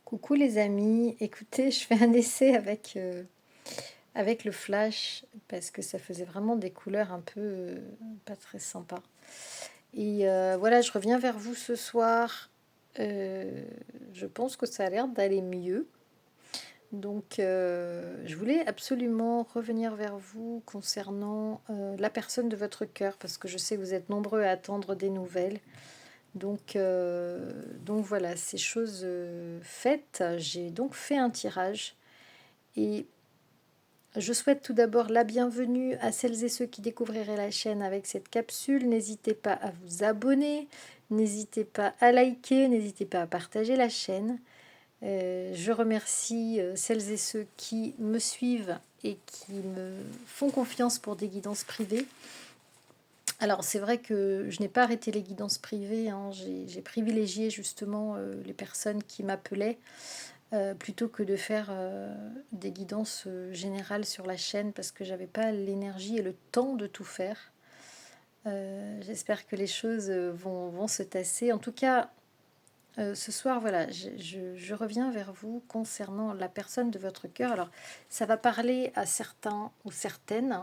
Coucou les amis, écoutez, je fais un essai avec le flash parce que ça faisait vraiment des couleurs un peu pas très sympas. Et voilà, je reviens vers vous ce soir. Je pense que ça a l'air d'aller mieux. Donc je voulais absolument revenir vers vous concernant la personne de votre cœur parce que je sais que vous êtes nombreux à attendre des nouvelles. Donc voilà, ces choses faites, j'ai donc fait un tirage et je souhaite tout d'abord la bienvenue à celles et ceux qui découvriraient la chaîne avec cette capsule. N'hésitez pas à vous abonner, n'hésitez pas à liker, n'hésitez pas à partager la chaîne. Je remercie celles et ceux qui me suivent et qui me font confiance pour des guidances privées. Alors c'est vrai que je n'ai pas arrêté les guidances privées, hein. J'ai privilégié justement les personnes qui m'appelaient plutôt que de faire des guidances générales sur la chaîne parce que j'avais pas l'énergie et le temps de tout faire. J'espère que les choses vont se tasser. En tout cas, ce soir, voilà, je reviens vers vous concernant la personne de votre cœur. Alors, ça va parler à certains ou certaines.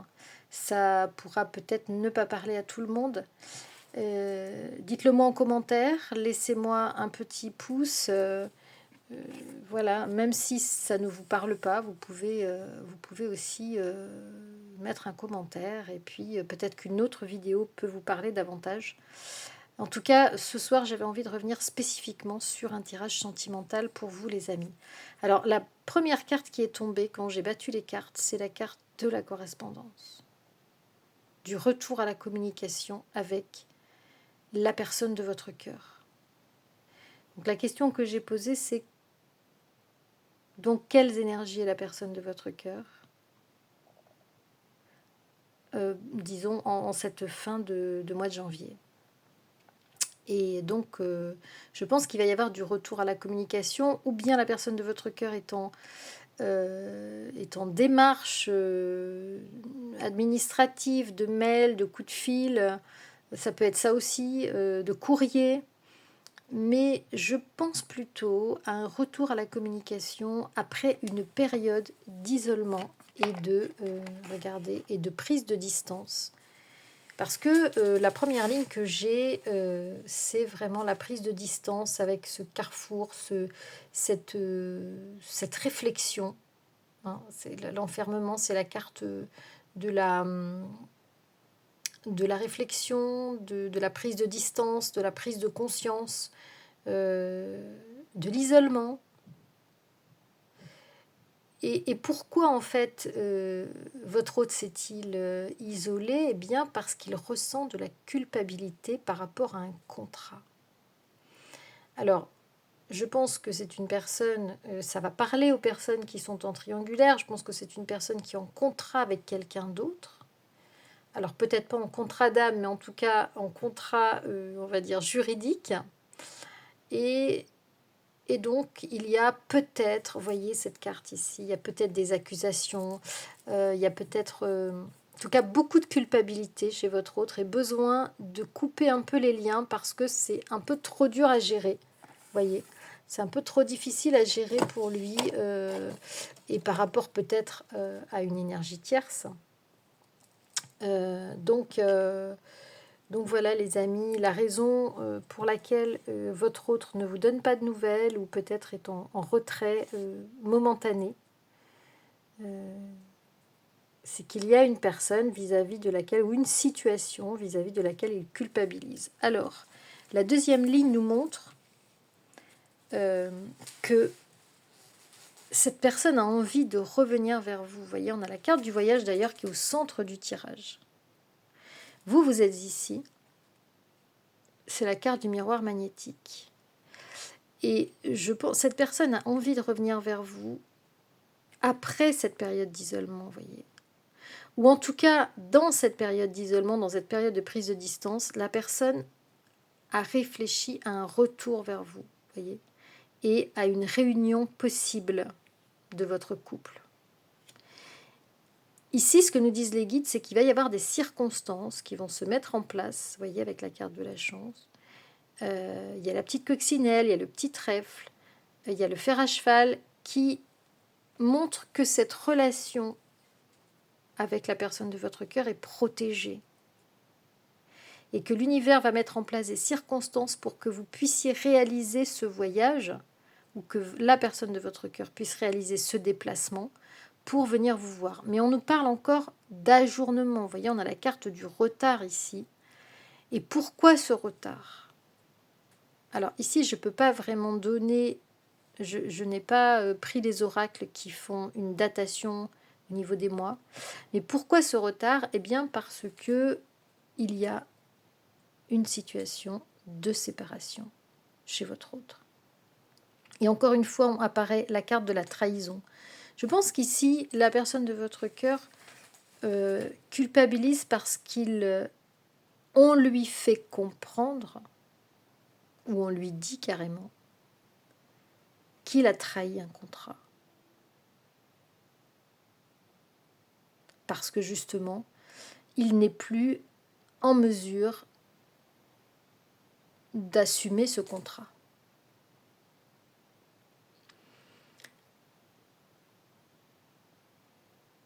Ça pourra peut-être ne pas parler à tout le monde. Dites-le moi en commentaire. Laissez-moi un petit pouce. Voilà, même si ça ne vous parle pas, vous pouvez aussi mettre un commentaire. Et puis, peut-être qu'une autre vidéo peut vous parler davantage. En tout cas, ce soir, j'avais envie de revenir spécifiquement sur un tirage sentimental pour vous, les amis. Alors, la première carte qui est tombée quand j'ai battu les cartes, c'est la carte de la correspondance, du retour à la communication avec la personne de votre cœur. Donc, la question que j'ai posée, c'est donc quelles énergies est la personne de votre cœur disons, en cette fin de mois de janvier. Et donc, je pense qu'il va y avoir du retour à la communication, ou bien la personne de votre cœur est en démarche administrative, de mail, de coup de fil, ça peut être ça aussi, de courrier. Mais je pense plutôt à un retour à la communication après une période d'isolement et et de prise de distance. Parce que la première ligne que j'ai, c'est vraiment la prise de distance avec ce carrefour, cette réflexion. Hein. L'enfermement, c'est la carte de la réflexion, de la prise de distance, de la prise de conscience, de l'isolement. Et pourquoi en fait votre hôte s'est-il isolé? Eh bien parce qu'il ressent de la culpabilité par rapport à un contrat. Alors, je pense que c'est une personne, ça va parler aux personnes qui sont en triangulaire, je pense que c'est une personne qui est en contrat avec quelqu'un d'autre. Alors peut-être pas en contrat d'âme, mais en tout cas en contrat, on va dire, juridique. Et donc, il y a peut-être, vous voyez cette carte ici, il y a peut-être des accusations, il y a peut-être, en tout cas, beaucoup de culpabilité chez votre autre et besoin de couper un peu les liens parce que c'est un peu trop dur à gérer, vous voyez. C'est un peu trop difficile à gérer pour lui et par rapport peut-être à une énergie tierce. Donc voilà les amis, la raison pour laquelle votre autre ne vous donne pas de nouvelles ou peut-être est en retrait momentané, c'est qu'il y a une personne vis-à-vis de laquelle, ou une situation vis-à-vis de laquelle il culpabilise. Alors, la deuxième ligne nous montre que cette personne a envie de revenir vers vous. Vous voyez, on a la carte du voyage d'ailleurs qui est au centre du tirage. Vous êtes ici. C'est la carte du miroir magnétique. Et je pense cette personne a envie de revenir vers vous après cette période d'isolement, vous voyez. Ou en tout cas, dans cette période d'isolement, dans cette période de prise de distance, la personne a réfléchi à un retour vers vous, vous voyez, et à une réunion possible de votre couple. Ici, ce que nous disent les guides, c'est qu'il va y avoir des circonstances qui vont se mettre en place, vous voyez, avec la carte de la chance. Il y a la petite coccinelle, il y a le petit trèfle. il y a le fer à cheval qui montre que cette relation avec la personne de votre cœur est protégée et que l'univers va mettre en place des circonstances pour que vous puissiez réaliser ce voyage ou que la personne de votre cœur puisse réaliser ce déplacement pour venir vous voir. Mais on nous parle encore d'ajournement. Vous voyez, on a la carte du retard ici. Et pourquoi ce retard? Alors ici, je ne peux pas vraiment donner, je n'ai pas pris les oracles qui font une datation au niveau des mois. Mais pourquoi ce retard? Eh bien parce que il y a une situation de séparation chez votre autre. Et encore une fois, apparaît la carte de la trahison. Je pense qu'ici, la personne de votre cœur culpabilise parce on lui fait comprendre, ou on lui dit carrément, qu'il a trahi un contrat. Parce que justement, il n'est plus en mesure d'assumer ce contrat.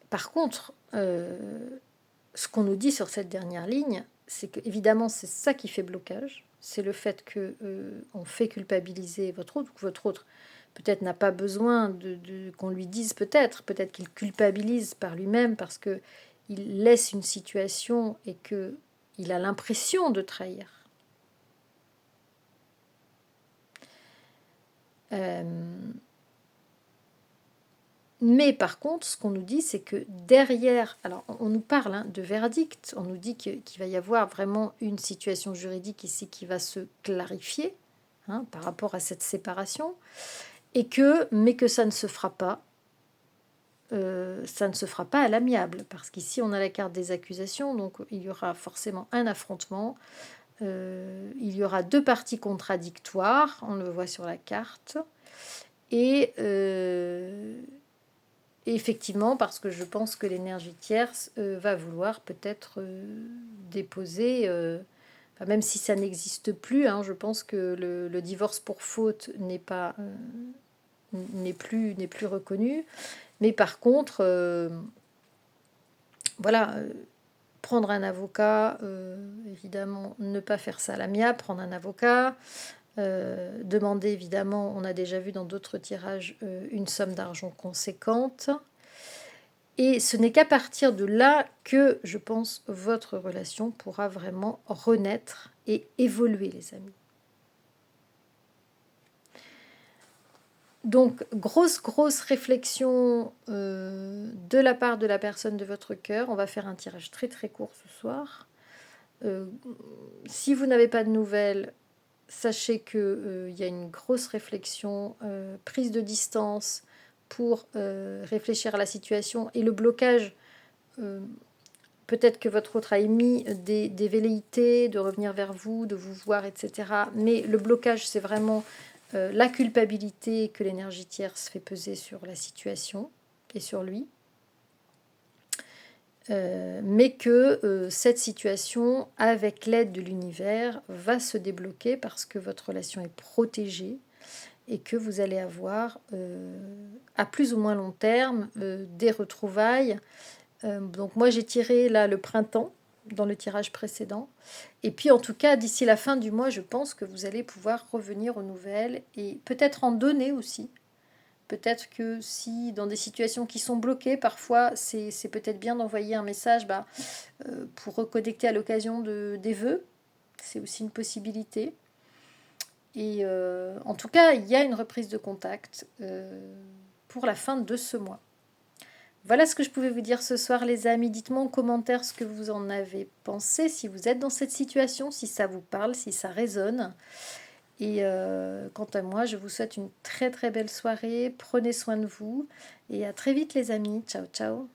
Par contre, ce qu'on nous dit sur cette dernière ligne, c'est que évidemment c'est ça qui fait blocage, c'est le fait que on fait culpabiliser votre autre, que votre autre peut-être n'a pas besoin qu'on lui dise peut-être qu'il culpabilise par lui-même parce que il laisse une situation et que il a l'impression de trahir. Mais par contre, ce qu'on nous dit, c'est que derrière, alors on nous parle de verdict, on nous dit qu'il va y avoir vraiment une situation juridique ici qui va se clarifier par rapport à cette séparation, mais que ça ne se fera pas. Ça ne se fera pas à l'amiable, parce qu'ici on a la carte des accusations, donc il y aura forcément un affrontement, il y aura deux parties contradictoires, on le voit sur la carte, et effectivement, parce que je pense que l'énergie tierce va vouloir peut-être déposer, même si ça n'existe plus, je pense que le divorce pour faute n'est plus reconnu. Mais par contre, voilà, prendre un avocat, évidemment, ne pas faire ça à l'amiable, prendre un avocat, demander, évidemment, on a déjà vu dans d'autres tirages, une somme d'argent conséquente. Et ce n'est qu'à partir de là que, je pense, votre relation pourra vraiment renaître et évoluer, les amis. Donc, grosse réflexion de la part de la personne de votre cœur. On va faire un tirage très très court ce soir. Si vous n'avez pas de nouvelles, sachez qu'il y a une grosse réflexion, prise de distance pour réfléchir à la situation. Et le blocage, peut-être que votre autre a émis des velléités de revenir vers vous, de vous voir, etc. Mais le blocage, c'est vraiment la culpabilité que l'énergie tierce fait peser sur la situation et sur lui. Mais que cette situation, avec l'aide de l'univers, va se débloquer parce que votre relation est protégée et que vous allez avoir, à plus ou moins long terme, des retrouvailles. Donc moi, j'ai tiré là le printemps dans le tirage précédent. Et puis en tout cas, d'ici la fin du mois, je pense que vous allez pouvoir revenir aux nouvelles et peut-être en donner aussi. Peut-être que si dans des situations qui sont bloquées, parfois c'est peut-être bien d'envoyer un message pour reconnecter à l'occasion des vœux. C'est aussi une possibilité. Et en tout cas, il y a une reprise de contact pour la fin de ce mois. Voilà ce que je pouvais vous dire ce soir, les amis. Dites-moi en commentaire ce que vous en avez pensé, si vous êtes dans cette situation, si ça vous parle, si ça résonne. Et quant à moi, je vous souhaite une très très belle soirée. Prenez soin de vous et à très vite, les amis. Ciao, ciao.